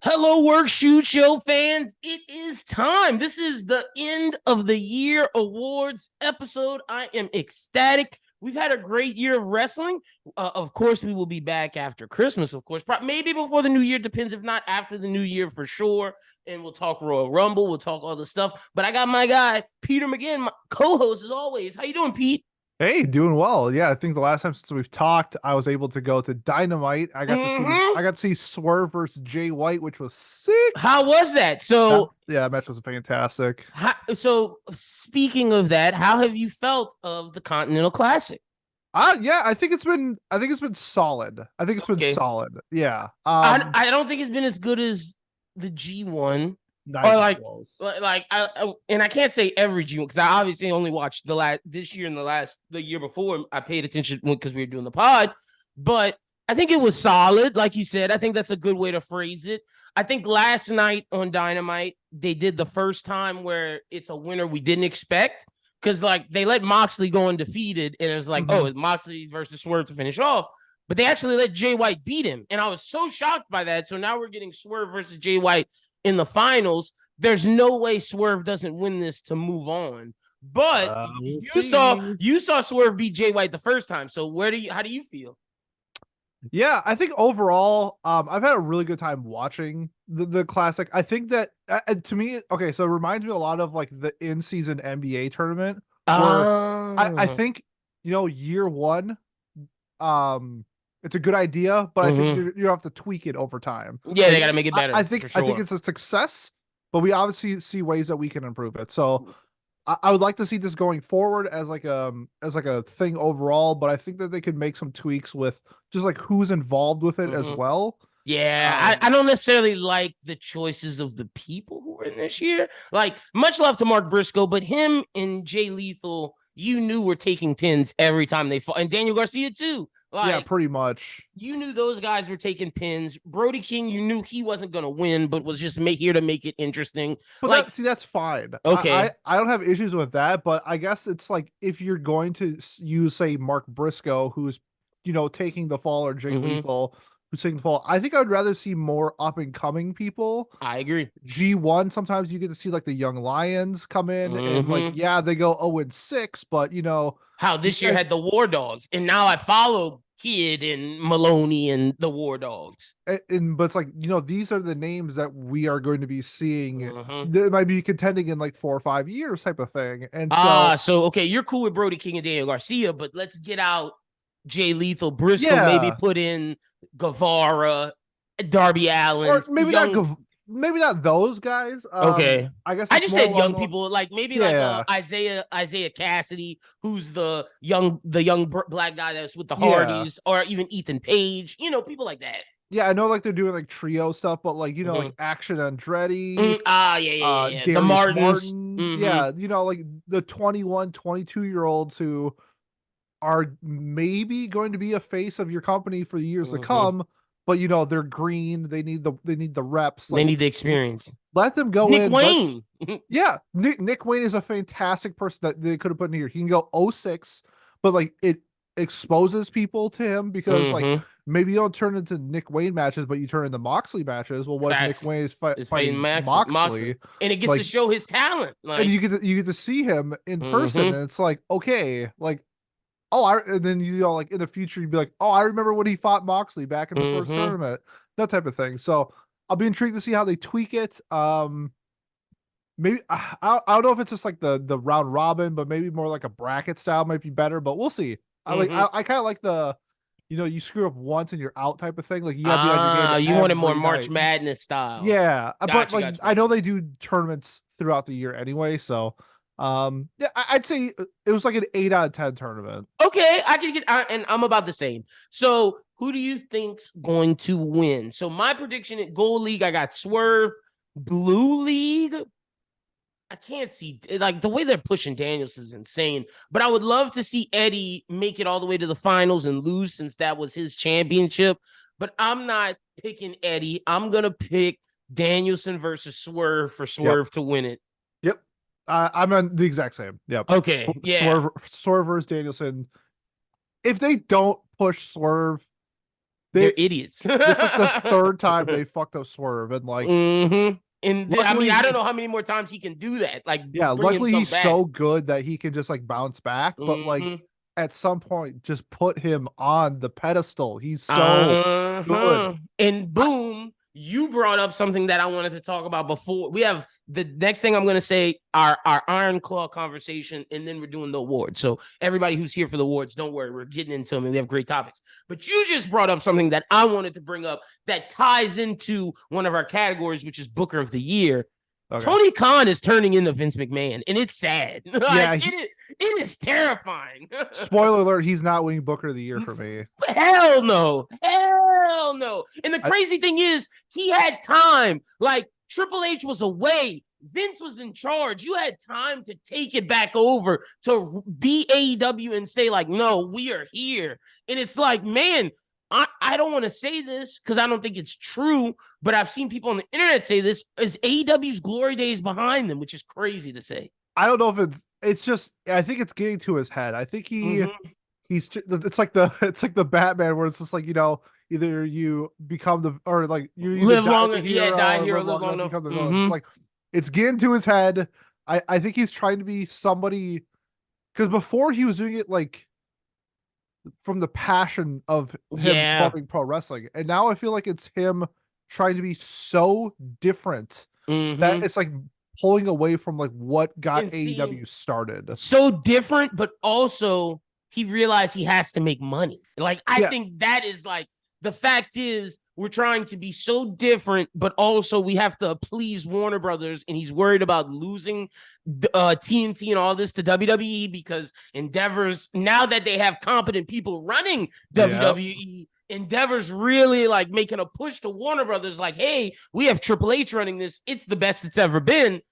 Hello, Work Shoot Show fans. It is time. This is the end of the year awards episode. I am ecstatic. We've had a great year of wrestling. Of course, we will be back after Christmas, of course. Maybe before the new year, depends. If not, after the new year for sure. And we'll talk Royal Rumble. We'll talk all the stuff. But I got my guy, Peter McGinn, my co-host as always. How you doing, Pete? Hey, doing well. Yeah, I think the last time since we've talked, I was able to go to Dynamite. I got to see Mm-hmm. I got to see Swerve versus Jay White, which was sick. How was that? Yeah, So, yeah, that match was fantastic. so speaking of that, how have you felt of the Continental Classic? Yeah, I think it's been solid. I think it's been Okay. solid. Yeah. I don't think it's been as good as the G1 Not or even close. and I can't say every G1 because I obviously only watched this year and the year before. I paid attention because we were doing the pod, but I think it was solid. Like you said, I think that's a good way to phrase it. I think last night on Dynamite, they did the first time where it's a winner we didn't expect because like they let Moxley go undefeated and it was like, oh, Mhm. it's Moxley versus Swerve to finish off. But they actually let Jay White beat him. And I was so shocked by that. So now we're getting Swerve versus Jay White in the finals. There's no way Swerve doesn't win this to move on. But We'll you saw see. you saw Swerve beat Jay White the first time. So how do you feel? Yeah, I think overall, I've had a really good time watching the classic. I think that to me, okay, so it reminds me a lot of like the in-season NBA tournament where I Ah, think year one, it's a good idea, but I think mm-hmm. you have to tweak it over time. Yeah, they Like got to make it I, I better think for I think sure. it's a success, but we obviously see ways that we can improve it. So I would like to see this going forward as like a thing overall, but I think that they could make some tweaks with just like who's involved with it as Mm-hmm. well. Yeah, I Um, don't necessarily like the choices of the people who were in this year. Like, much love to Mark Briscoe, but him and Jay Lethal, you knew were taking pins every time they fought. And Daniel Garcia, too. yeah, Like, pretty much. you knew those guys were taking pins. Brody King, you knew he wasn't going to win, but was just here to make it interesting. But Like, that's fine. I, okay. I I don't have issues with that, but I guess it's like if you're going to use say Mark Briscoe, who's taking the fall, or Jay Mm-hmm. Lethal, who's taking the fall. I think I would rather see more up and coming people. I agree. G1, sometimes you get to see like the young lions come in and like, Mm-hmm. yeah, they go 0-6, but How you this year guys, had the War Dogs, and now I follow Kid and Maloney and the War Dogs. but it's like, these are the names that we are going to be seeing Mm-hmm. that might be contending in like 4 or 5 years type of thing. And so, So okay, you're cool with Brody King and Daniel Garcia, but let's get out Jay Lethal, Briscoe, maybe yeah, put in Guevara, Darby or Allen, maybe not young. go, maybe not those guys. Okay, I guess I it's just more said along young the people, like maybe like yeah, Isaiah Cassidy, who's the young black guy that's with the yeah. Hardys, or even Ethan Page, people like that. Yeah, I know like they're doing like trio stuff, but like Mm-hmm. like Action Andretti, Yeah. The Darius Martins. Martin. Mm-hmm. Yeah, like the 21, 22-year-olds who are maybe going to be a face of your company for the years to Mm-hmm. come, but they're green, they need the reps. They Like need the experience. let them go Nick in. Wayne. Yeah, Nick Wayne is a fantastic person that they could have put in here. He can go 0-6, but like it exposes people to him because like Mm-hmm. maybe you don't turn into Nick Wayne matches, but you turn into Moxley matches. Well, what if Nick Facts. Wayne is Is fighting fighting Moxley, Moxley? and it gets to Like, show his talent. and Like, you get to see him in person, mm-hmm. and it's like okay, like and then like in the future you'd be like, oh, I remember when he fought Moxley back in the first Mm-hmm. tournament, that type of thing. So I'll be intrigued to see how they tweak it. Maybe I don't know if it's just like the round robin, but maybe more like a bracket style might be better. But we'll see. Mm-hmm. I kind of like the you screw up once and you're out type of thing. Like you got to be on your game You wanted more every March night. Madness style. Yeah, but Gotcha, like gotcha, I know gotcha. they do tournaments throughout the year anyway. So yeah, I'd say it was like an 8 out of 10 tournament. Okay, I can get, and I'm about the same. So, who do you think's going to win? So, my prediction at Gold League, I got Swerve. Blue League, I can't see like the way they're pushing Daniels is insane. But I would love to see Eddie make it all the way to the finals and lose since that was his championship. But I'm not picking Eddie. I'm gonna pick Danielson versus Swerve for Yep. Swerve to win it. Yep. I'm on the exact same. Yep. Okay, yeah. Swerve versus Danielson. If they don't push Swerve, they're idiots. It's like the third time they fucked up Swerve, and like, and I mean, I don't know how many more times he can do that. Like, yeah, bring luckily himself he's back. so good that he can just like bounce back. But like at some point, just put him on the pedestal. He's so good. And boom, you brought up something that I wanted to talk about before. We have the next thing I'm going to say, our Iron Claw conversation, and then we're doing the awards. So everybody who's here for the awards, don't worry, we're getting into them, and we have great topics. But you just brought up something that I wanted to bring up that ties into one of our categories, which is Booker of the Year. Okay. Tony Khan is turning into Vince McMahon, and it's sad. Yeah, it is terrifying. Spoiler alert, he's not winning Booker of the Year for me. Hell no. And the crazy thing is, he had time. Like, Triple H was away. Vince was in charge. You had time to take it back over to be AEW and say, like, no, we are here. And it's like, man, I don't want to say this because I don't think it's true, but I've seen people on the internet say this is AEW's glory days behind them, which is crazy to say. I don't know if it's just, I think it's getting to his head. I think it's like the Batman where it's just like, you know, either you become or like you live long, die hero, live long enough. It's like, it's getting to his head. I think he's trying to be somebody, because before he was doing it like from the passion of him loving pro wrestling, and now I feel like it's him trying to be so different that it's like pulling away from like what got AEW started. So different, but also he realized he has to make money. Like, I think that is like, the fact is, we're trying to be so different, but also we have to please Warner Brothers, and he's worried about losing TNT and all this to WWE because Endeavor's, now that they have competent people running WWE, Endeavor's really like making a push to Warner Brothers, like, hey, we have Triple H running this. It's the best it's ever been.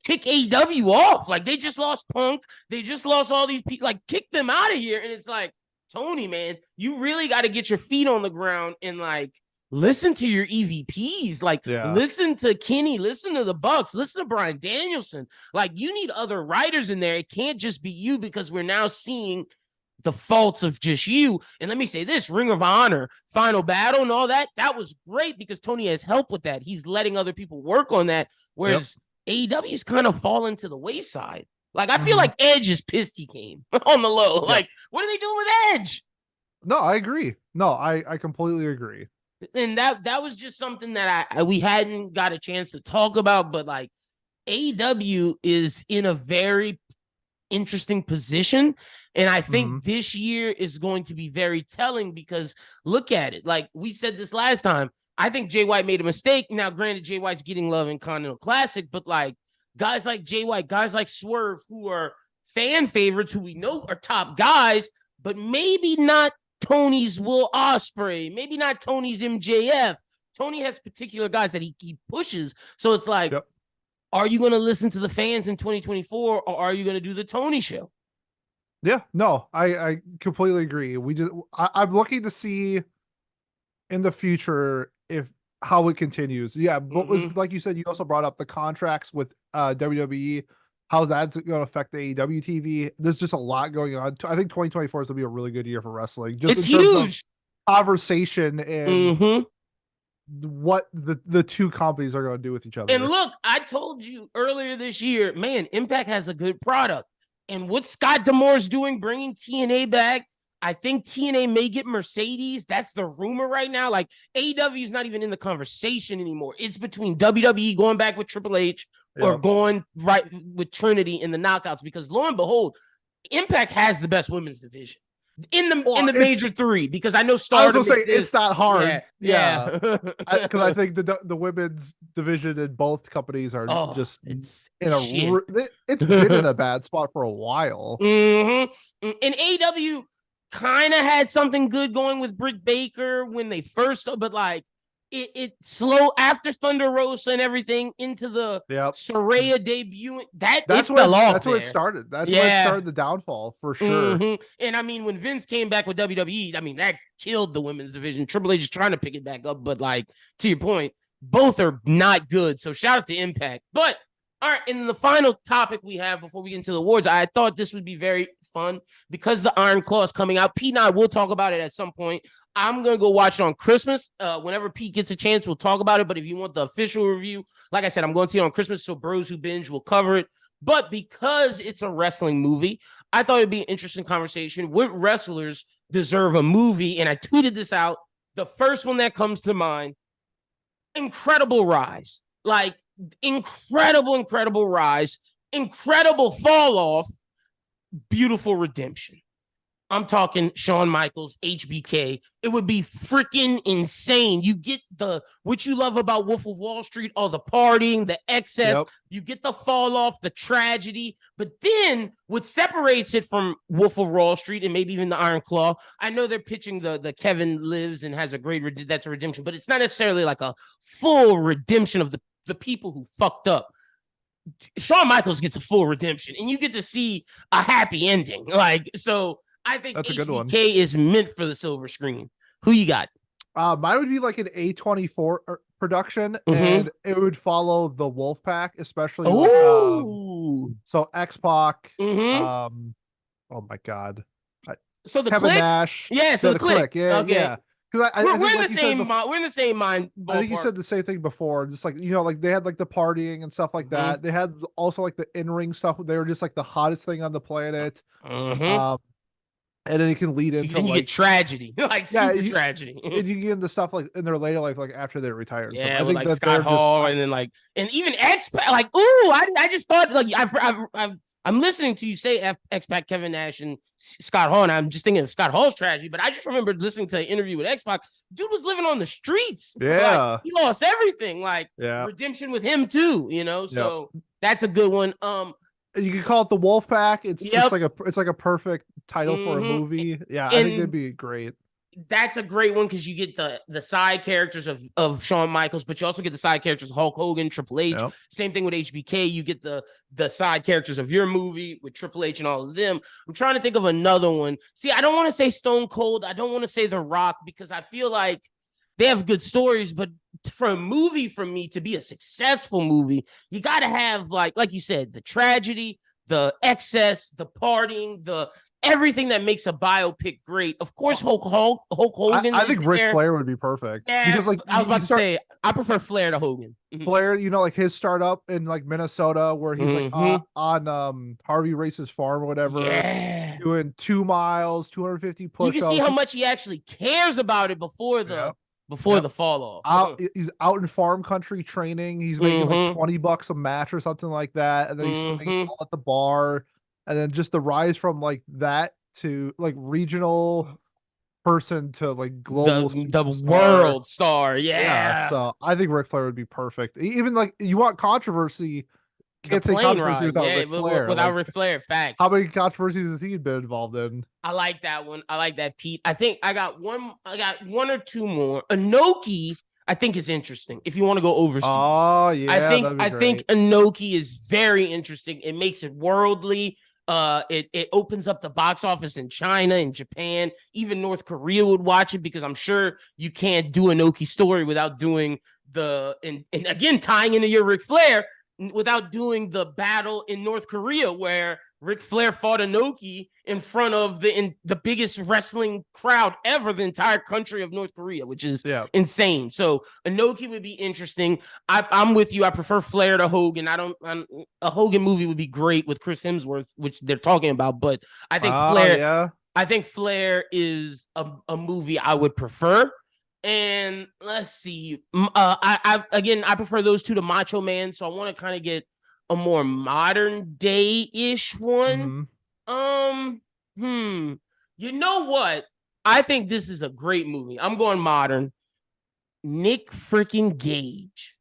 Kick AEW off. Like, they just lost Punk. They just lost all these people. Like, kick them out of here. And it's like, Tony, man, you really got to get your feet on the ground and like listen to your EVPs. Like, listen to Kenny, listen to the Bucks, listen to Bryan Danielson. Like, you need other writers in there. It can't just be you, because we're now seeing the faults of just you. And let me say this, Ring of Honor, Final Battle and all that, that was great because Tony has help with that. He's letting other people work on that. Whereas AEW's kind of fallen to the wayside. Like, I feel like Edge is pissed he came on the low. Like, what are they doing with Edge? No, I agree. No, I completely agree. And that was just something that we hadn't got a chance to talk about, but like, AEW is in a very interesting position. And I think this year is going to be very telling because look at it. Like we said this last time, I think Jay White made a mistake. Now, granted, Jay White's getting love in Continental Classic, but like, guys like Jay White, guys like Swerve, who are fan favorites, who we know are top guys, but maybe not Tony's Will Ospreay, maybe not Tony's MJF. Tony has particular guys that he pushes. So it's like, are you going to listen to the fans in 2024 or are you going to do the Tony show? Yeah, no, I completely agree. I'm looking to see in the future how it continues. Yeah, but was like you said, you also brought up the contracts with WWE, how that's going to affect the AEW TV. There's just a lot going on. I think 2024 is going to be a really good year for wrestling. Just it's huge conversation and what the two companies are going to do with each other. And look, I told you earlier this year, man, Impact has a good product. And what Scott D'Amore's doing, bringing TNA back, I think TNA may get Mercedes. That's the rumor right now. Like, AEW is not even in the conversation anymore. It's between WWE going back with Triple H or going right with Trinity in the knockouts, because lo and behold, Impact has the best women's division in the major three, because I know Stardom. I was going to say, it's not hard. Yeah. Because I think the women's division in both companies are it's been in a bad spot for a while. And AEW kind of had something good going with Britt Baker when they first, but like it slow after Thunder Rosa and everything into the Saraya debut. That's where it started. That's where it started the downfall for sure. And I mean, when Vince came back with WWE, I mean, that killed the women's division. Triple H is trying to pick it back up, but like, to your point, both are not good. So shout out to Impact. But all right, and the final topic we have before we get into the awards, I thought this would be very fun because the Iron Claw is coming out. Pete and I will talk about it at some point. I'm going to go watch it on Christmas. Whenever Pete gets a chance, we'll talk about it. But if you want the official review, like I said, I'm going to see it on Christmas. So Bros Who Binge will cover it. But because it's a wrestling movie, I thought it'd be an interesting conversation. What wrestlers deserve a movie? And I tweeted this out. The first one that comes to mind, incredible rise. Like, incredible rise. Incredible fall off. Beautiful redemption. I'm talking Shawn Michaels, HBK. It would be freaking insane. You get what you love about Wolf of Wall Street, all the partying, the excess. Yep. You get the fall off, the tragedy. But then what separates it from Wolf of Wall Street and maybe even the Iron Claw, I know they're pitching the Kevin lives and has that's a redemption, but it's not necessarily like a full redemption of the people who fucked up. Shawn Michaels gets a full redemption, and you get to see a happy ending. Like, so I think that's HBK is meant for the silver screen. Who you got? Mine would be like an A24 production, and it would follow the Wolfpack, especially so X-Pac. Oh my God. So the Kevin Click? Nash. Yeah, so the Click. Yeah, okay. Yeah. Because we're in the same mind. We're in the same mind. I think you said the same thing before. Just like, like they had like the partying and stuff like that. They had also like the in-ring stuff. They were just like the hottest thing on the planet. And then you can lead into you get tragedy, like super tragedy. And you get into stuff like in their later life, like after they retire. Yeah, I think like Scott Hall, and then and even X-Pac. Like, ooh, I just thought like I'm listening to you say X-Pac, Kevin Nash, and Scott Hall, and I'm just thinking of Scott Hall's tragedy. But I just remember listening to an interview with X-Pac. Dude was living on the streets. Yeah, like, he lost everything. Like, redemption with him too. So that's a good one. You can call it the Wolfpack. It's just like a perfect title for a movie. Yeah, I think it'd be great. That's a great one because you get the side characters of Shawn Michaels, but you also get the side characters of Hulk Hogan, Triple H. Yep. Same thing with HBK. You get the side characters of your movie with Triple H and all of them. I'm trying to think of another one. See, I don't want to say Stone Cold. I don't want to say The Rock because I feel like they have good stories, but for a movie, for me to be a successful movie, you got to have like you said, the tragedy, the excess, the partying, the everything that makes a biopic great. Of course, Hulk Hogan. I think Ric Flair would be perfect. Yeah, because like I was about to say, I prefer Flair to Hogan. Flair, like his startup in like Minnesota, where he's like on Harvey Race's farm or whatever, doing 2 miles, 250 push-ups. You can see how much he actually cares about it before the fall off. He's out in farm country training. He's making like $20 a match or something like that, and then he's swinging all at the bar. And then just the rise from like that to like regional person to like global the world star. Yeah. So I think Ric Flair would be perfect. Even like you want controversy. Can't say controversy without Ric Flair. Without Ric Flair, facts. How many controversies has he been involved in? I like that one. I like that, Pete. I think I got one or two more. Inoki, I think is interesting. If you want to go overseas. Oh yeah. I think Inoki is very interesting. It makes it worldly. It opens up the box office in China and Japan. Even North Korea would watch it because I'm sure you can't do an Inoki story without doing and again tying into your Ric Flair without doing the battle in North Korea where Ric Flair fought Inoki in front of the biggest wrestling crowd ever, the entire country of North Korea, which is insane. So Inoki would be interesting. I'm with you. I prefer Flair to Hogan. A Hogan movie would be great with Chris Hemsworth, which they're talking about, but I think Flair. I think Flair is a movie I would prefer. And let's see. I prefer those two to Macho Man. So I want to kind of get a more modern day-ish one. You know what? I think this is a great movie. I'm going modern. Nick freaking Gage.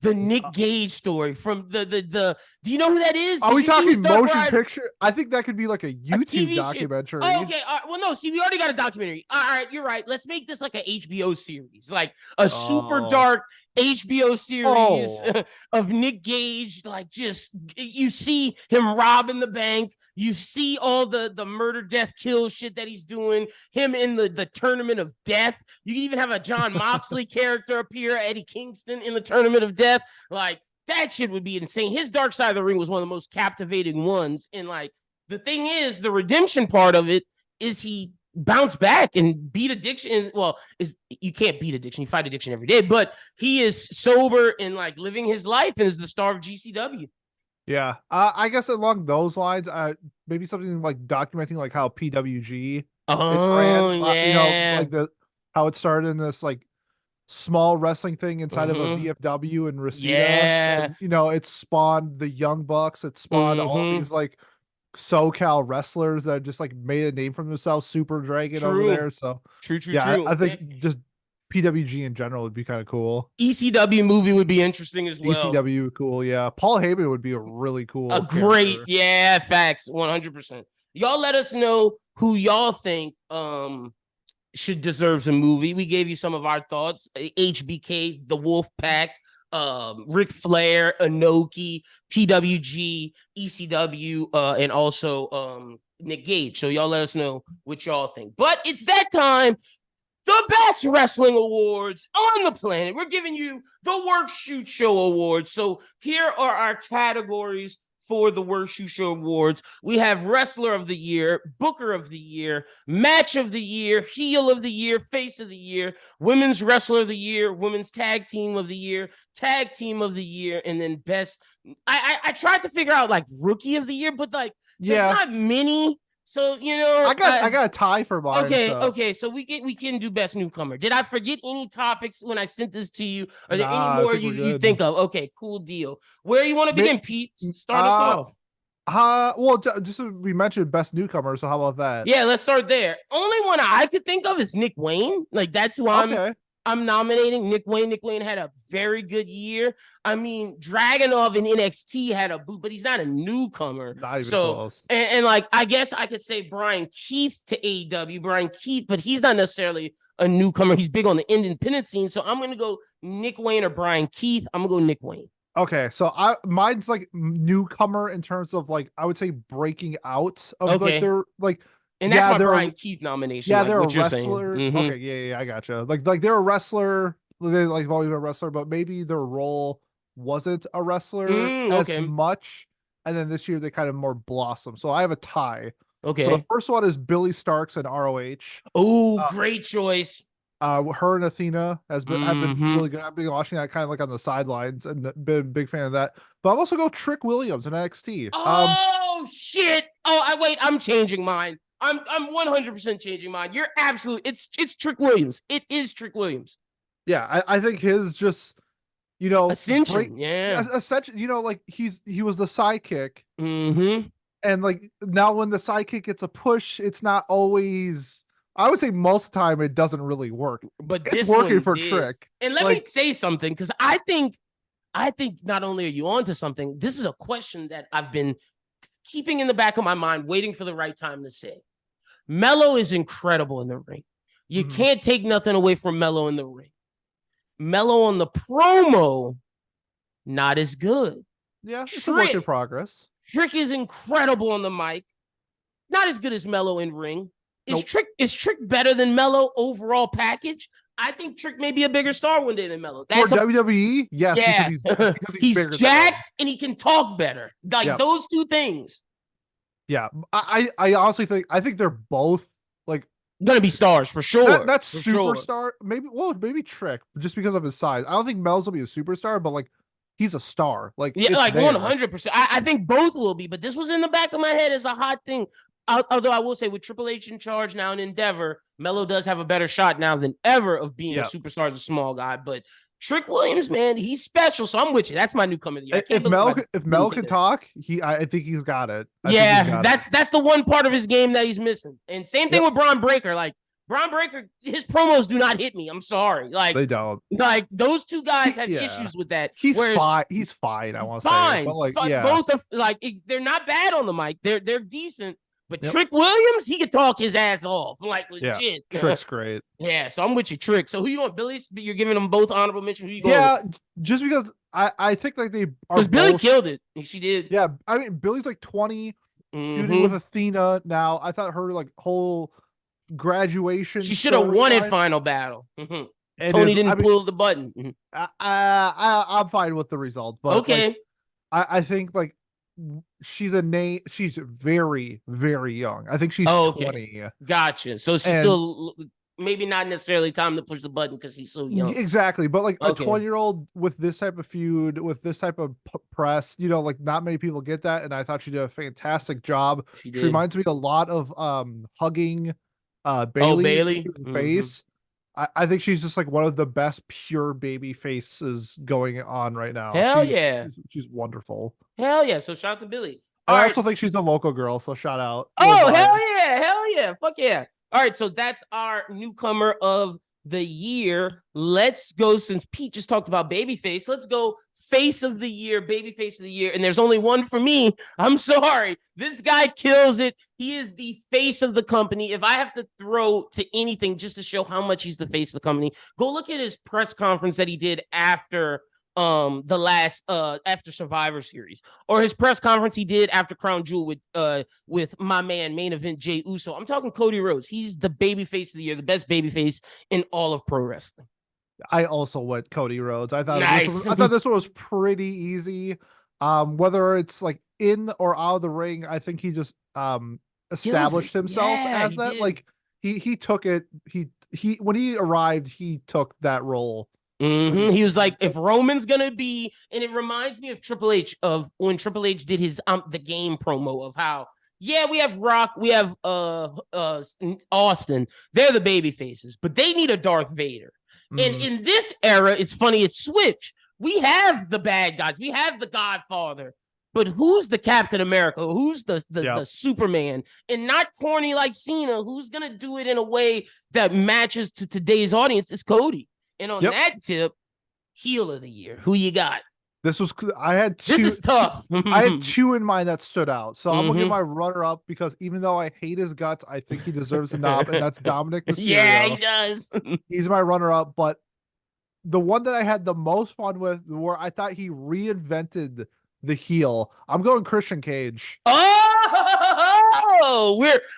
The Nick Gage story from the do you know who that is? Are we talking motion picture? I think that could be like a YouTube documentary. Oh, okay. Well, no, see, we already got a documentary. All right, you're right. Let's make this like an HBO series, like a super dark HBO series of Nick Gage. Like, just you see him robbing the bank. You see all the murder, death, kill shit that he's doing. Him in the tournament of death. You can even have a John Moxley character appear, Eddie Kingston in the tournament of death. Like, that shit would be insane. His Dark Side of the Ring was one of the most captivating ones. And like, The thing is, the redemption part of it is he bounced back and beat addiction. Well, you can't beat addiction. You fight addiction every day, but he is sober and like living his life and is the star of GCW. Yeah, I guess along those lines, maybe something like documenting like how PWG is ran. Oh yeah, like how it started in this like small wrestling thing inside of a VFW in Reseda, yeah. and it spawned the Young Bucks. It spawned all these like SoCal wrestlers that just like made a name for themselves. Super Dragon over there. So True. yeah, I think just PWG in general would be kind of cool. ECW movie would be interesting as well. ECW, cool. Yeah. Paul Heyman would be a really cool A character. great, yeah, facts, 100%. Y'all let us know who y'all think should deserves a movie. We gave you some of our thoughts. HBK, the Wolf Pack, Ric Flair, Inoki, PWG, ECW, and also Nick Gage. So y'all let us know what y'all think. But it's that time. The best wrestling awards on the planet. We're giving you the Worst Shoot Show Awards. So here are our categories for the Worst Shoot Show Awards. We have Wrestler of the Year, Booker of the Year, Match of the Year, Heel of the Year, Face of the Year, Women's Wrestler of the Year, Women's Tag Team of the Year, Tag Team of the Year, and then Best. I tried to figure out like Rookie of the Year, but like there's not many. So I got a tie for mine. Okay. So we can do Best Newcomer. Did I forget any topics when I sent this to you? Are there any more you think of? Okay, cool deal. Where you want to begin, Pete? Start us off. Well, just we mentioned Best Newcomer, so how about that? Yeah, let's start there. Only one I could think of is Nick Wayne. Like that's who I'm nominating. Nick Wayne. Nick Wayne had a very good year. I mean, Dragunov in NXT had a boot, but he's not a newcomer. Not even close. And like, I guess I could say Brian Keith to AEW. Brian Keith, but he's not necessarily a newcomer. He's big on the independent scene. So I'm going to go Nick Wayne or Brian Keith. I'm going to go Nick Wayne. Okay, so mine's like newcomer in terms of like I would say breaking out of like their like. And that's my Brian Keith nomination. Yeah, they're a wrestler. Okay, yeah, I gotcha. Like they're a wrestler. They like always a wrestler, but maybe their role wasn't a wrestler as much. And then this year they kind of more blossom. So I have a tie. Okay. So the first one is Billy Starks and ROH. Oh, great choice. Her and Athena have been really good. I've been watching that kind of like on the sidelines and been a big fan of that. But I've also go Trick Williams in NXT. Oh shit! I'm changing mine. I'm 100% changing mine. You're absolutely. It's Trick Williams. It is Trick Williams. Yeah, I think his just ascension. Ascension. Like he was the sidekick. And like now when the sidekick gets a push, it's not always. I would say most of the time it doesn't really work, but it's working for Trick. And let me say something, because I think not only are you onto something, this is a question that I've been keeping in the back of my mind, waiting for the right time to say. Melo is incredible in the ring. You can't take nothing away from Melo in the ring. Melo on the promo, not as good. Yeah, it's a work in progress. Trick is incredible on the mic, not as good as Melo in ring. Is Trick better than Melo overall package? I think Trick may be a bigger star one day than Melo. That's for WWE, yes. Yeah, because he's jacked and he can talk better. Like those two things. Yeah, I honestly think they're both like gonna be stars for sure. That's superstar. Sure. Maybe Trick just because of his size. I don't think Mel's will be a superstar, but like he's a star. Like 100%. I think both will be. But this was in the back of my head as a hot thing. Although I will say with Triple H in charge now in Endeavor, Melo does have a better shot now than ever of being a superstar as a small guy. But Trick Williams, man, he's special. So I'm with you. That's my newcomer of the year. If Mel can talk, I think he's got it. That's the one part of his game that he's missing. And same thing with Braun Breaker. Like Braun Breaker, his promos do not hit me. I'm sorry. Like they don't. Like those two guys have issues with that. He's fine. He's fine. I want to say. But like, both are like they're not bad on the mic. They're decent. But Trick Williams, he could talk his ass off, like legit. Yeah, Trick's great. Yeah, so I'm with you, Trick. So who you want, Billy? You're giving them both honorable mention. Who you going? Yeah, just because I think like they are. Because Billy killed it. She did. Yeah, I mean Billy's like 20, shooting with Athena now. I thought her like whole graduation. She should have won it final battle. Tony didn't pull the button. I'm fine with the result, but okay. Like, I think like she's a name. She's very, very young. I think she's Oh, okay. 20. Gotcha. So she's And still maybe not necessarily time to push the button because she's so young. exactly, but like a Okay. 20-year-old with this type of feud, with this type of press, like not many people get that, and I thought she did a fantastic job. She She did. reminds me a lot of hugging Oh, Bailey Bailey. to the Hmm. face. I think she's just like one of the best pure baby faces going on right now. Hell yeah. She's wonderful. Hell yeah. So shout out to Billy. And All I right. also think she's a local girl, so shout out. We're Oh, biased. hell yeah. Hell yeah. Fuck yeah. All right. So that's our newcomer of the year. Let's go, since Pete just talked about babyface, let's go face of the year, babyface of the year. And there's only one for me. I'm sorry. This guy kills it. He is the face of the company. If I have to throw to anything just to show how much he's the face of the company, go look at his press conference that he did after the last after Survivor Series, or his press conference he did after Crown Jewel with my man main event Jey Uso. I'm talking Cody Rhodes. He's the baby face of the year, the best baby face in all of pro wrestling. I also went Cody Rhodes. Nice. I thought this one was pretty easy. Whether it's like in or out of the ring, I think he just Kills it. established himself Yeah, as he that. did. Like he took it. He when he arrived, he took that role pretty He was smooth. like, if Roman's gonna be, and it reminds me of Triple H, of when Triple H did his the game promo of how, yeah, we have Rock, we have Austin, they're the baby faces, but they need a Darth Vader. And Mhm. in this era, it's funny, it's switched. We have the bad guys, we have the Godfather, but who's the Captain America? Who's the Yep. Superman? And not corny like Cena, who's gonna do it in a way that matches to today's audience is Cody. And on Yep. that tip, heel of the year. Who you got? This was I had This two is tough. I had two in mind that stood out. So I'm gonna give Mm-hmm. my runner up because even though I hate his guts, I think he deserves a knob, and that's Dominic Yeah, he Mysterio. does. He's my runner up, but the one that I had the most fun with, where I thought he reinvented the heel, I'm going Christian Cage. Oh,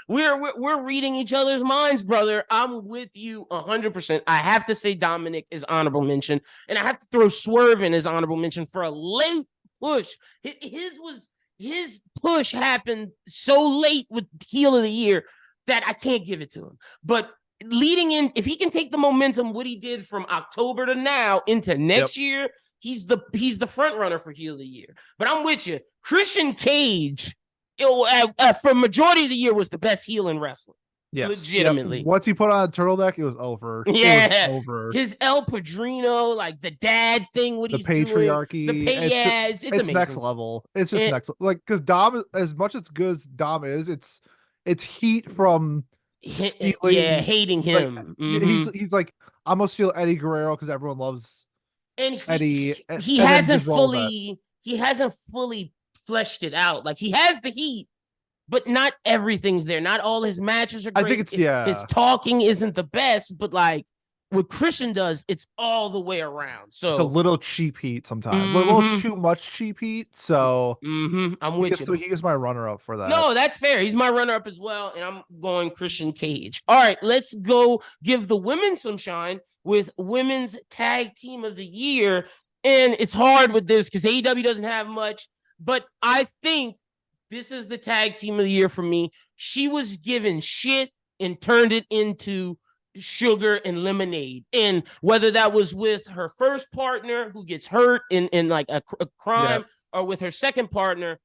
we're reading each other's minds, brother. I'm with you 100%. I have to say Dominic is honorable mention, and I have to throw Swerve in as honorable mention for a late push. His push happened so late with heel of the year that I can't give it to him. But leading in, if he can take the momentum, what he did from October to now into next year, he's the front runner for heel of the year. But I'm with you. Christian Cage, for majority of the year, was the best heel in wrestling. Yes. Legitimately. Yep. Once he put on a turtleneck, it was over. Yeah. It was over. His El Padrino, like the dad thing, what The he's doing. patriarchy. Yeah, it's it's next amazing. level. It's just And, next like because Dom, as much as good as Dom is, it's heat from yeah, stealing. hating Like him. Mm-hmm. he's like, I'm gonna steal Eddie Guerrero because everyone loves And Eddie, he and then hasn't just roll that. fully fleshed it out. Like, he has the heat, but not everything's there. Not all his matches are I think great. it's His yeah. talking isn't the best, but like what Christian does, it's all the way around. It's a So, little cheap heat sometimes, a little mm-hmm, too much cheap heat. So I'm with you. he is my runner up for that. No, that's fair. He's my runner up as well, and I'm going Christian Cage. All right, let's go give the women some shine with women's tag team of the year. And it's hard with this because AEW doesn't have much, but I think this is the tag team of the year for me. She was given shit and turned it into sugar and lemonade. And whether that was with her first partner who gets hurt in like a crime, or with her second partner,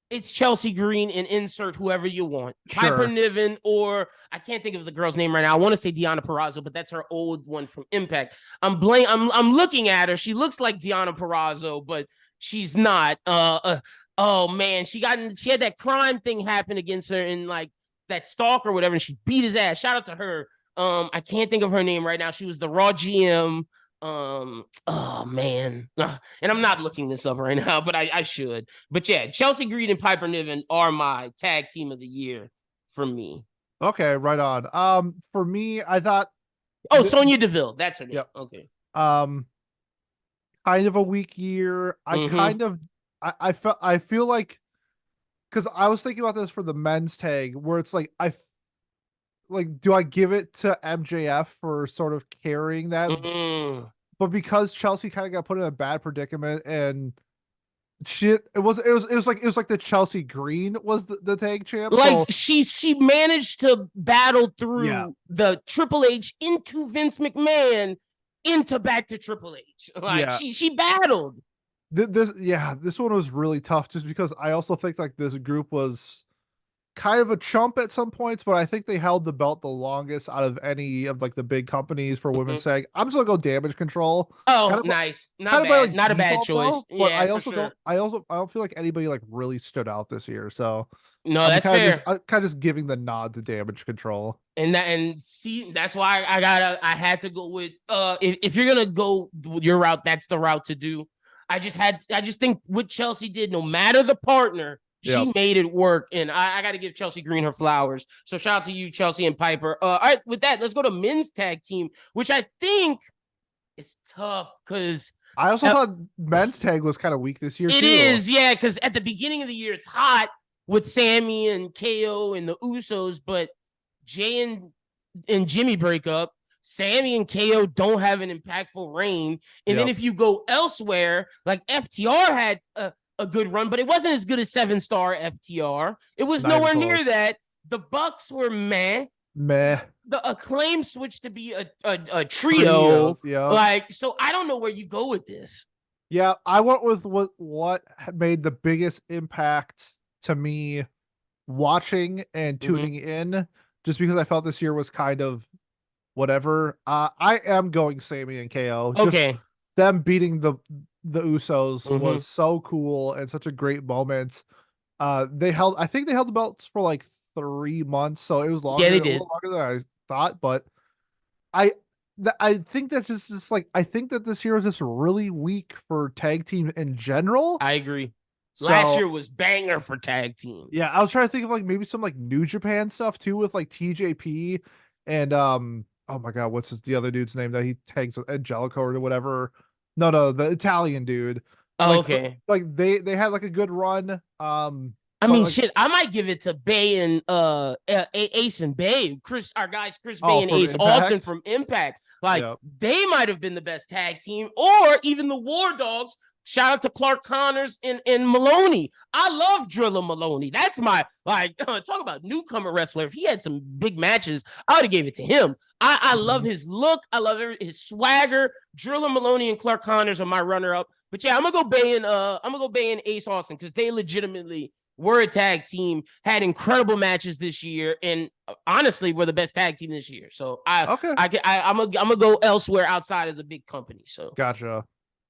it's Chelsea Green, and insert whoever you want. Sure. Piper Niven, or I can't think of the girl's name right now. I want to say Deonna Purrazzo, but that's her old one from Impact. I'm looking at her. She looks like Deonna Purrazzo, but she's not. Oh man, she had that crime thing happen against her in like that stalk or whatever, and she beat his ass. Shout out to her. I can't think of her name right now. She was the Raw GM. Oh man, and I'm not looking this up right now, but I should. But yeah, Chelsea Green and Piper Niven are my tag team of the year for me. Okay, right on. For me, I thought. Sonya Deville, that's her name. Yep. Okay. Kind of a weak year. I feel like, because I was thinking about this for the men's tag, where it's like do I give it to MJF for sort of carrying that? Mm-hmm. But because Chelsea kind of got put in a bad predicament, and Shit, it was like the Chelsea Green was the tag champ. Like So she managed to battle yeah, through the Triple H into Vince McMahon into back to Triple H. Like yeah. she battled. This one was really tough just because I also think like this group was kind of a chump at some points, but I think they held the belt the longest out of any of like the big companies for Mhm. women's tag. I'm just gonna go Damage Control. Oh, Kind of nice. Not kind of by bad. like Not a bad default choice. though, but Yeah, for sure. I don't feel like anybody like really stood out this year. So No, that's fair. I'm kind of just giving the nod to Damage Control. And see, that's why I had to go with if you're gonna go your route, that's the route to do. I just think what Chelsea did, no matter the partner, Yep. she made it work. And I gotta give Chelsea Green her flowers. So shout out to you, Chelsea and Piper. All right, with that, let's go to men's tag team, which I think is tough because I also thought men's tag was kind of weak this year it too. is, yeah, because at the beginning of the year it's hot with Sammy and KO and the Usos, but Jay and Jimmy break up. Sammy and KO don't have an impactful reign. And then Yep. if you go elsewhere, like FTR had a good run, but it wasn't as good as 7-star FTR. It was Not even nowhere near close. that. The Bucks were meh. Meh. The Acclaim switched to be a trio. Trios. Yep. Like, so I don't know where you go with this. Yeah, I went with what made the biggest impact to me watching and Mm-hmm. tuning in, just because I felt this year was kind of whatever. I am going Sammy and KO. Just Okay. them beating the Usos Mm-hmm. was so cool and such a great moment. I think they held the belts for like 3 months, so it was Yeah, they a did. little longer than I thought, but I I think that's just like I think that this year was just really weak for tag team in general. I agree. Last So year was banger for tag team. yeah, I was trying to think of like maybe some like New Japan stuff too with like TJP and oh my god, what's the other dude's name that he tags with Angelico or whatever? No, the Italian dude. Oh, Like okay. they had like a good run. I But mean, like shit, I might give it to Bay and Ace and Bay, Chris, our guys, Chris Bay oh and from Ace Austin Impact. from Impact. Like Yeah. they might have been the best tag team, or even the War Dogs. Shout out to Clark Connors and Maloney. I love Driller Maloney. That's my like talk about newcomer wrestler. If he had some big matches, I would have gave it to him. I love Mhm. his look. I love his swagger. Driller Maloney and Clark Connors are my runner up. But yeah, I'm gonna go Bay and Ace Austin because they legitimately were a tag team, had incredible matches this year, and honestly, were the best tag team this year. So Okay. I'm gonna go elsewhere outside of the big company. So Gotcha.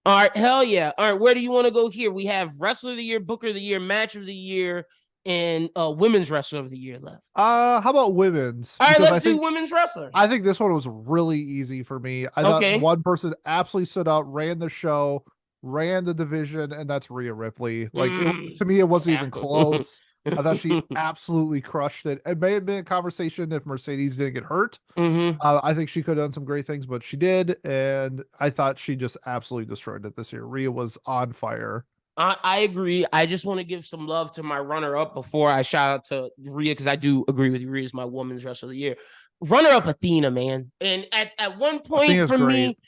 all right, hell yeah. All right, where do you want to go here? We have Wrestler of the Year, Booker of the Year, Match of the Year, and Women's Wrestler of the Year left. How about women's? All right, Because let's do Women's Wrestler. I think this one was really easy for me. I thought Okay. one person absolutely stood out, ran the show, ran the division, and that's Rhea Ripley. To me, it wasn't Yeah. even close. I thought she absolutely crushed it. It may have been a conversation if Mercedes didn't get hurt. Mm-hmm. I think she could have done some great things, but she did, and I thought she just absolutely destroyed it this year. Rhea was on fire. I agree. I just want to give some love to my runner up before I shout out to Rhea because I do agree with you. Rhea is my woman's wrestler of the year. Runner up Athena, man. And at one point Athena's for great.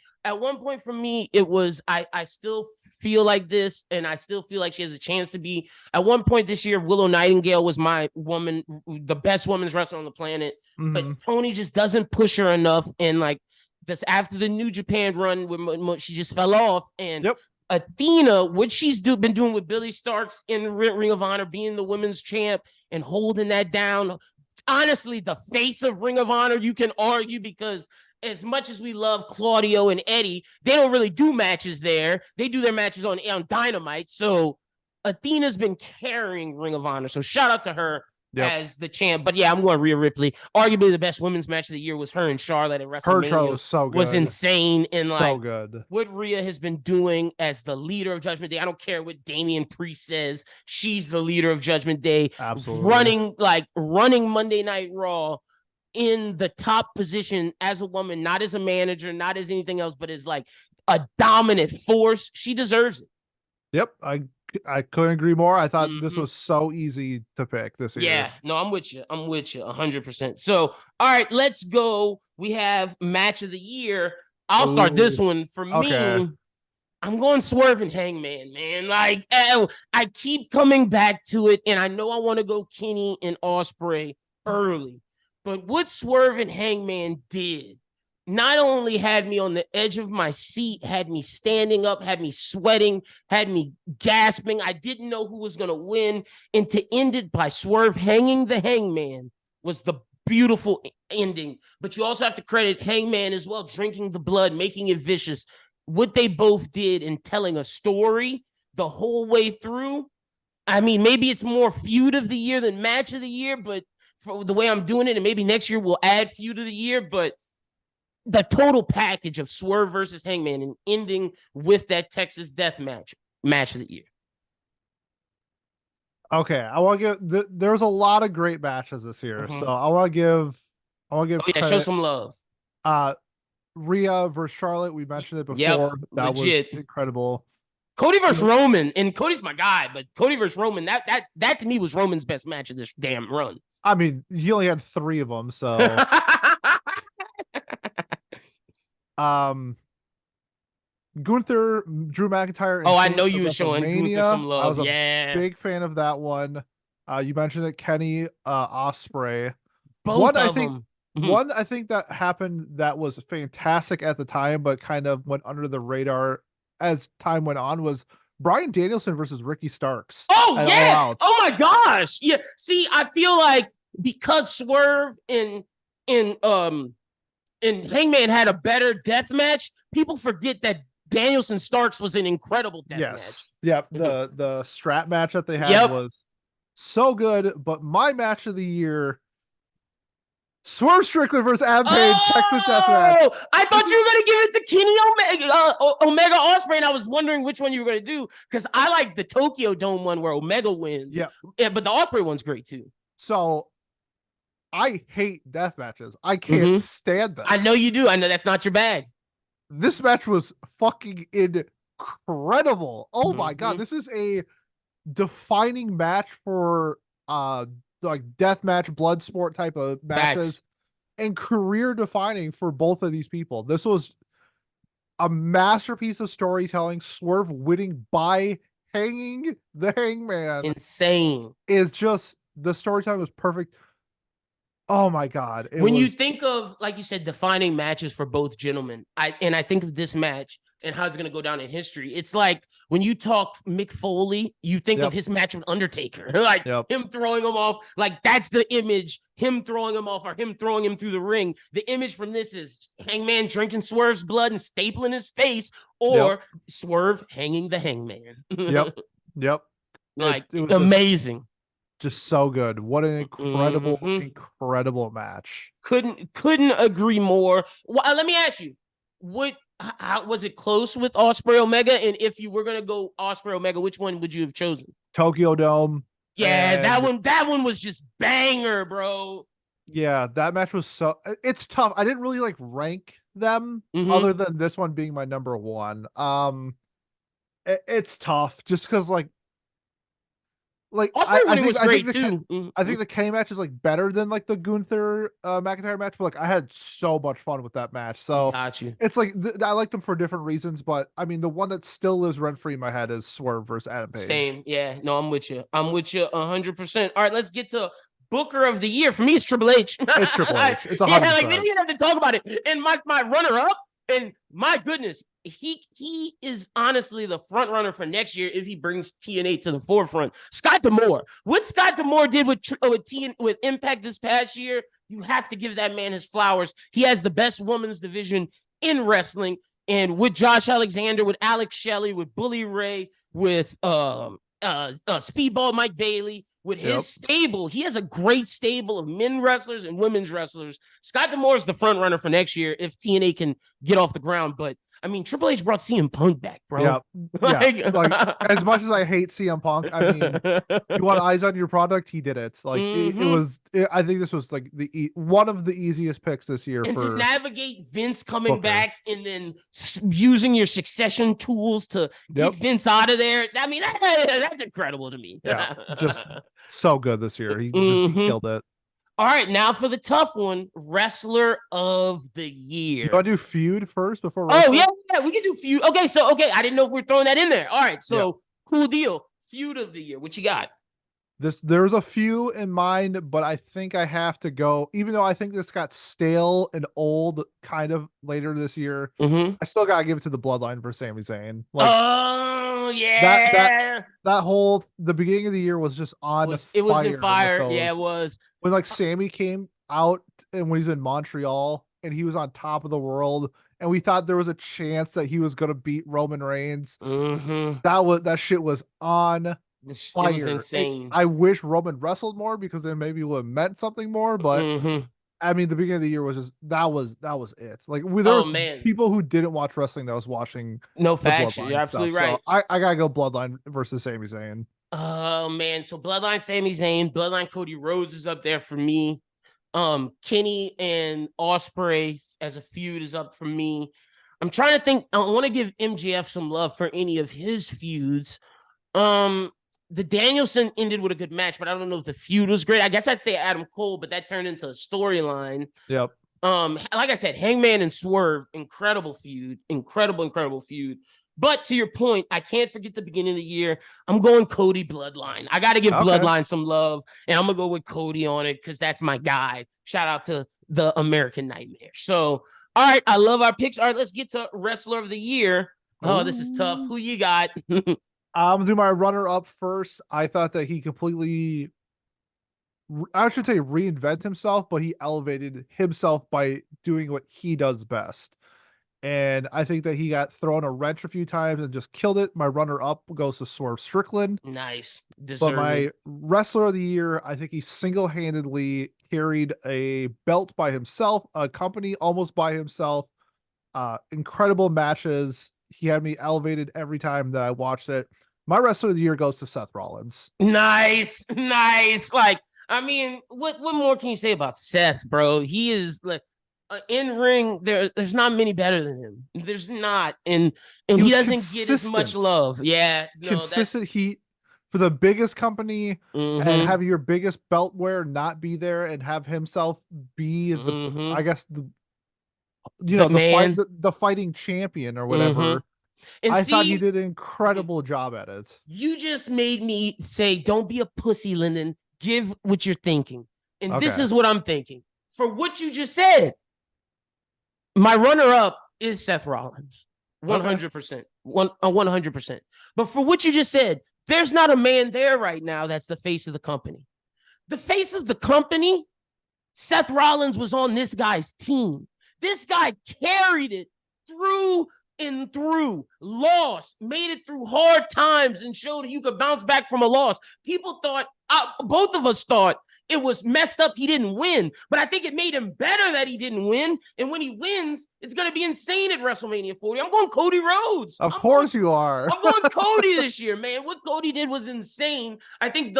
me, it was I still feel like this, and I still feel like she has a chance to be. At one point this year, Willow Nightingale was my woman, the best women's wrestler on the planet. But Hmm. Tony just doesn't push her enough, and like this after the New Japan run, when she just fell off, and Yep. Athena, what she's been doing with Billy Starks in Ring of Honor, being the women's champ and holding that down. Honestly, the face of Ring of Honor, you can argue because as much as we love Claudio and Eddie, they don't really do matches there. They do their matches on Dynamite. So Athena's been carrying Ring of Honor. So shout out to her Yep. as the champ. But yeah, I'm going Rhea Ripley. Arguably the best women's match of the year was her and Charlotte at Her show WrestleMania. was so Was good. insane. And So like good. what Rhea has been doing as the leader of Judgment Day. I don't care what Damian Priest says. She's the leader of Judgment Day, Absolutely. running Monday Night Raw in the top position as a woman, not as a manager, not as anything else, but as like a dominant force. She deserves it. Yep. I couldn't agree more. I thought this Mm-hmm. was so easy to pick this year. Yeah, no, I'm with you. 100%. So, all right, let's go. We have match of the year. I'll start this Ooh. one for Okay. me. I'm going Swerve and Hangman, man. Like, I keep coming back to it, and I know I want to go Kenny and Ospreay early, but what Swerve and Hangman did not only had me on the edge of my seat, had me standing up, had me sweating, had me gasping. I didn't know who was going to win, and to end it by Swerve hanging the Hangman was the beautiful ending. But you also have to credit Hangman as well, drinking the blood, making it vicious. What they both did in telling a story the whole way through. I mean, maybe it's more feud of the year than match of the year, but for the way I'm doing it, and maybe next year we'll add feud of the year, but the total package of Swerve versus Hangman and ending with that Texas death match of the year. Okay, I want to give. There's a lot of great matches this year, so I want to give. Oh yeah, credit. Show some love. Rhea versus Charlotte. We mentioned it before. Yep, that legit. Was incredible. Cody versus Roman, and Cody's my guy, but Cody versus Roman, that to me was Roman's best match of this damn run. I mean, he only had 3 of them, so. Gunther, Drew McIntyre. Oh, I know you were showing Gunther some love. I was a big fan of that one. You mentioned it, Kenny, Ospreay. Both of them. One I think that happened that was fantastic at the time, but kind of went under the radar as time went on, was Bryan Danielson versus Ricky Starks. Oh yes! Oh my gosh! Yeah. See, I feel like because Swerve and Hangman had a better death match, people forget that Danielson Starks was an incredible death match. Yep. The strap match that they had was so good. But my match of the year, Swerve Strickland versus Adam Page, Texas Death Match. I thought you were going to give it to Kenny Omega Ospreay, and I was wondering which one you were going to do, because I like the Tokyo Dome one where Omega wins. Yeah, but the Ospreay one's great too. So I hate death matches. I can't stand them. I know you do. I know that's not your bag. This match was fucking incredible. Oh my god, this is a defining match for like death match, blood sport type of matches, and career defining for both of these people. This was a masterpiece of storytelling. Swerve winning by hanging the Hangman, insane. Is just, the storytelling was perfect. Oh my god! When you think of, like you said, defining matches for both gentlemen, I think of this match and how it's going to go down in history. It's like when you talk Mick Foley, you think of his match with Undertaker, like him throwing him off. Like that's the image, him throwing him off or him throwing him through the ring. The image from this is Hangman drinking Swerve's blood and stapling his face, or Swerve hanging the Hangman. Yep. Like it was amazing. Just so good. What an incredible match. Couldn't agree more. Well, let me ask you, how was it close with Ospreay Omega? And if you were gonna go Ospreay Omega, which one would you have chosen? Tokyo Dome. Yeah, that one was just banger, bro. Yeah, that match was so, it's tough. I didn't really like rank them other than this one being my number 1. It's tough just because like Ospreay winning was great too. I think the Kenny match is like better than like the Gunther McIntyre match, but like I had so much fun with that match. So it's like I like them for different reasons, but I mean the one that still lives rent free in my head is Swerve versus Adam Page. Same, yeah. No, I'm with you. 100%. All right, let's get to Booker of the Year. For me, it's Triple H. It's Triple H. It's 100%. Yeah, like we didn't even have to talk about it. And my runner up, and my goodness, he is honestly the front runner for next year if he brings TNA to the forefront. Scott D'Amore. What Scott D'Amore did with Impact this past year, you have to give that man his flowers. He has the best women's division in wrestling, and with Josh Alexander, with Alex Shelley, with Bully Ray, with Speedball Mike Bailey, with his stable. He has a great stable of men wrestlers and women's wrestlers. Scott D'Amore is the front runner for next year if TNA can get off the ground. But I mean, Triple H brought CM Punk back, bro. Yeah. Like as much as I hate CM Punk, I mean, you want eyes on your product, he did it. Like I think this was like one of the easiest picks this year. And to navigate Vince coming back and then using your succession tools to get Vince out of there. I mean, that's incredible to me. Yeah, just so good this year. He just killed it. All right, now for the tough one, Wrestler of the Year. You want to do Feud first before wrestler? Oh, Yeah, we can do feud. Okay, so I didn't know if we're throwing that in there. All right, Yeah. so cool deal. Feud of the year. What you got? There's a few in mind, but I think I have to go, even though I think this got stale and old kind of later this year, Mm-hmm. I still gotta give it to the Bloodline for Sami Zayn. Like Oh that that yeah. that whole the beginning of the year was just on It was in fire with fire. Yeah, it those. was. When like Sammy came out and when he was in Montreal and he was on top of the world and we thought there was a chance that he was gonna beat Roman Reigns. Mm-hmm. That shit was on It was fire. insane. I wish Roman wrestled more because then maybe it would have meant something more. But Mm-hmm. I mean, the beginning of the year was just that was it. Like there Oh was man. people who didn't watch wrestling that was watching No the facts. You're Bloodline stuff. absolutely So right. I gotta go Bloodline versus Sami Zayn. Oh man. So Bloodline Sami Zayn, Bloodline Cody Rhodes is up there for me. Kenny and Osprey as a feud is up for me. I'm trying to think. I want to give MJF some love for any of his feuds. Um, the Danielson ended with a good match, but I don't know if the feud was great. I guess I'd say Adam Cole, but that turned into a storyline. Yep. Like I said, Hangman and Swerve, incredible feud, incredible feud. But to your point, I can't forget the beginning of the year. I'm going Cody Bloodline. I got to give Okay. Bloodline some love, and I'm gonna go with Cody on it because that's my guy. Shout out to the American Nightmare. So, all right, I love our picks. All right, let's get to Wrestler of the Year. Oh, this is tough. Ooh. Who you got? I'm gonna do my runner up first. I thought that he completely, I should say, reinvent himself, but he elevated himself by doing what he does best. And I think that he got thrown a wrench a few times and just killed it. My runner up goes to Swerve Strickland. Nice, But deserving. my wrestler of the year, I think he single handedly carried a belt by himself, a company almost by himself. Incredible matches. He had me elevated every time that I watched it. My wrestler of the year goes to Seth Rollins. Nice. Like, I mean, what more can you say about Seth, bro? He is like in ring. There's not many better than him. There's not, and He he was doesn't get as much consistent, love. Yeah, no, that's. consistent heat for the biggest company and Mm-hmm. have your biggest belt wearer not be there and have himself be the, Mm-hmm. I guess the, The man. the fighting champion or Mm-hmm. whatever. And I thought he see, did an mhm, incredible job at it. you just made me say, "Don't be a pussy, Lyndon. Give what you're thinking." And this Okay. is what I'm thinking. For what you just said, my runner-up is Seth Rollins, Okay. 100%, 100%. But for what you just said, there's not a man there right now that's the face of the company. The face of the company, Seth Rollins was on this guy's team. This guy carried it through and through, lost, made it through hard times, and showed you could bounce back from a loss. People thought, both of us thought it was messed up he didn't win, but I think it made him better that he didn't win. And when he wins, it's going to be insane at WrestleMania 40. I'm going Cody Rhodes. Of course you are. I'm going Cody this year, man. What Cody did was insane. I think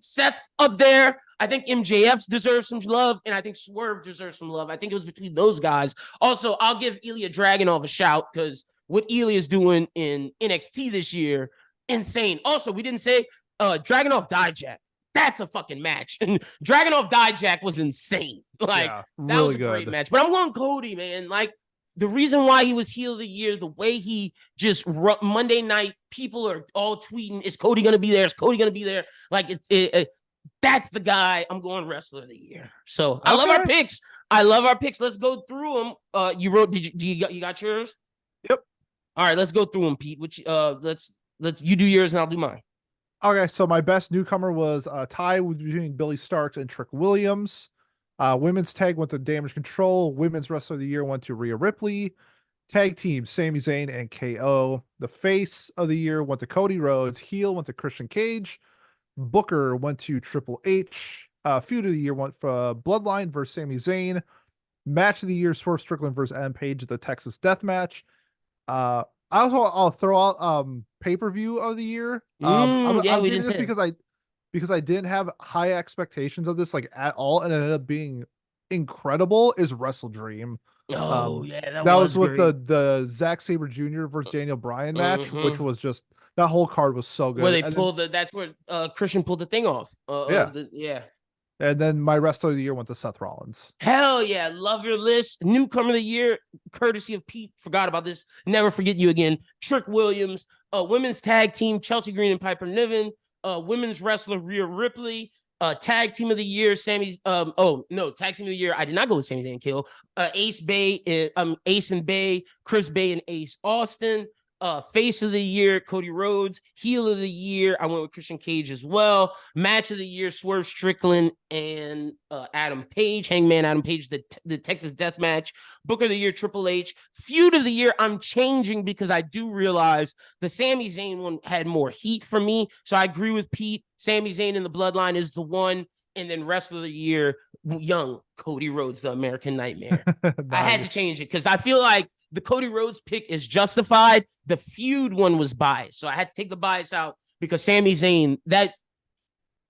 Seth's up there. I think MJF deserves some love, and I think Swerve deserves some love. I think it was between those guys. Also, I'll give Ilya Dragunov a shout because what Ilya is doing in NXT this year, insane. Also, we didn't say Dragunov Dijak. That's a fucking match. And Dragunov Dijak was insane. Like, Yeah, that was really a great good. match. But I'm going Cody, man. Like, the reason why he was heel of the year, the way he just Monday night, people are all tweeting, "Is Cody going to be there? Is Cody going to be there?" Like that's the guy. I'm going wrestler of the year. So I love our Okay. picks. I love our picks. Let's go through them. You wrote? Did you got yours? Yep. All right, let's go through them, Pete. Which let's you do yours and I'll do mine. Okay, so my best newcomer was a tie between Billy Starks and Trick Williams. Women's tag went to Damage Control. Women's Wrestler of the Year went to Rhea Ripley. Tag team, Sami Zayn and KO. The face of the year went to Cody Rhodes. Heel went to Christian Cage. Booker went to Triple H. Feud of the year went for Bloodline versus Sami Zayn. Match of the year, Swerve Strickland versus Adam Page, the Texas Death Match. I'll throw out pay-per-view of the year. Yeah, I'm we giving didn't this say that. because I didn't have high expectations of this like at all, and it ended up being incredible. Is Wrestle Dream. Oh yeah, that That was was with great. the Zack Sabre Jr. versus Daniel Bryan match, which Mm-hmm. was just that whole card was so Where good. they And then pulled that's where Christian pulled the thing off. yeah, Yeah. And then my wrestler of the year went to Seth Rollins. Hell yeah. Love your list. Newcomer of the year, courtesy of Pete. Forgot about this. Never forget you again. Trick Williams. Women's tag team, Chelsea Green and Piper Niven. Women's wrestler, Rhea Ripley. Tag team of the year, tag team of the year. I did not go with Sami Zayn Kill. Ace and Bay, Chris Bay and Ace Austin. Face of the year, Cody Rhodes. Heel of the year, I went with Christian Cage as well. Match of the year, Swerve Strickland and Adam Page, Hangman Adam Page, the Texas Death Match. Booker of the year, Triple H. Feud of the year, I'm changing because I do realize the Sami Zayn one had more heat for me. So I agree with Pete. Sami Zayn in the Bloodline is the one. And then rest of the year, young Cody Rhodes, the American Nightmare. Nice. I had to change it because I feel like the Cody Rhodes pick is justified. The Feud one was biased. So I had to take the bias out because Sami Zayn, that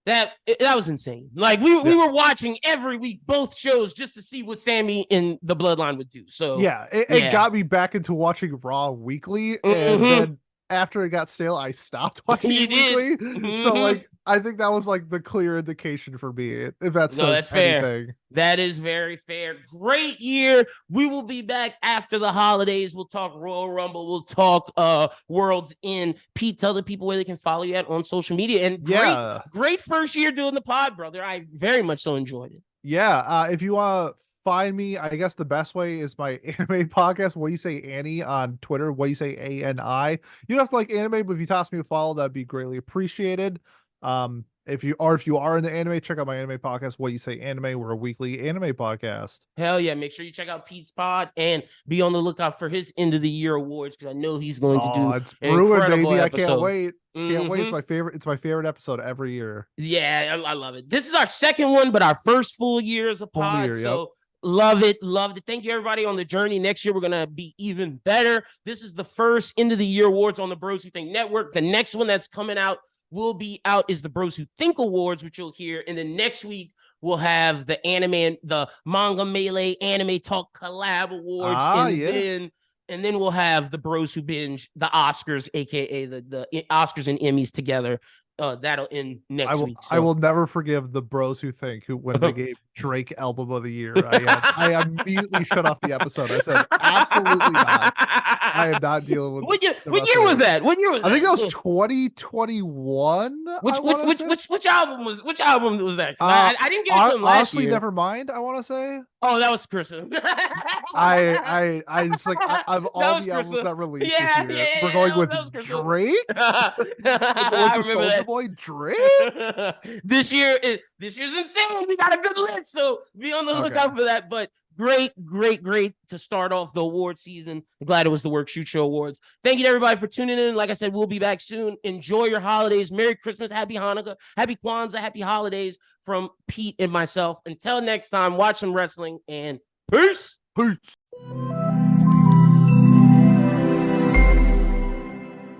was insane. Like we were watching every week, both shows, just to see what Sami in the Bloodline would do. So it got me back into watching Raw weekly. And then after it got stale, I stopped watching it weekly. So like, I think that was like the clear indication for me. If that's fair. Anything. That is very fair. Great year. We will be back after the holidays. We'll talk Royal Rumble. We'll talk World's End. Pete, tell the people where they can follow you at on social media. And great first year doing the pod, brother. I very much so enjoyed it. Yeah. If you want to find me, I guess the best way is my anime podcast. What do you say, Annie, on Twitter? What do you say, ANI? You don't have to like anime, but if you toss me a follow, that'd be greatly appreciated. If you are in the anime, check out my anime podcast. What do you say, anime? We're a weekly anime podcast. Hell yeah. Make sure you check out Pete's pod and be on the lookout for his end of the year awards, because I know he's going to do it's brewing, baby. Episode. I can't wait. Can't wait. It's my favorite episode every year. Yeah, I love it. This is our second one, but our first full year as a pod. So love it. Thank you, everybody, on the journey. Next year, we're going to be even better. This is the first end of the year awards on the Bros Who Think Network. The next one that's coming out is the Bros Who Think Awards, which you'll hear. And then next week, we'll have the Manga Melee Anime Talk Collab Awards. And then we'll have the Bros Who Binge, the Oscars, aka the Oscars and Emmys together. That'll end next week. I will never forgive the Bros Who Think when they gave Drake Album of the Year. I immediately shut off the episode. I said, absolutely not. I am not dealing with. What year was that? I think that was 2021. Which album was that? I didn't get it to him last honestly, year. Never mind. I want to say. Oh, that was Christmas. I just like I've all the albums that released this year. We're going with Drake. I remember that. Boy Drake. This year's insane. We got a good list, so be on the lookout for that. But great to start off the award season. I'm glad it was the Work Shoot Show Awards. Thank you to everybody for tuning in. Like I said, we'll be back soon. Enjoy your holidays. Merry Christmas, Happy Hanukkah, Happy Kwanzaa, Happy Holidays from Pete and myself. Until next time, watch some wrestling and peace.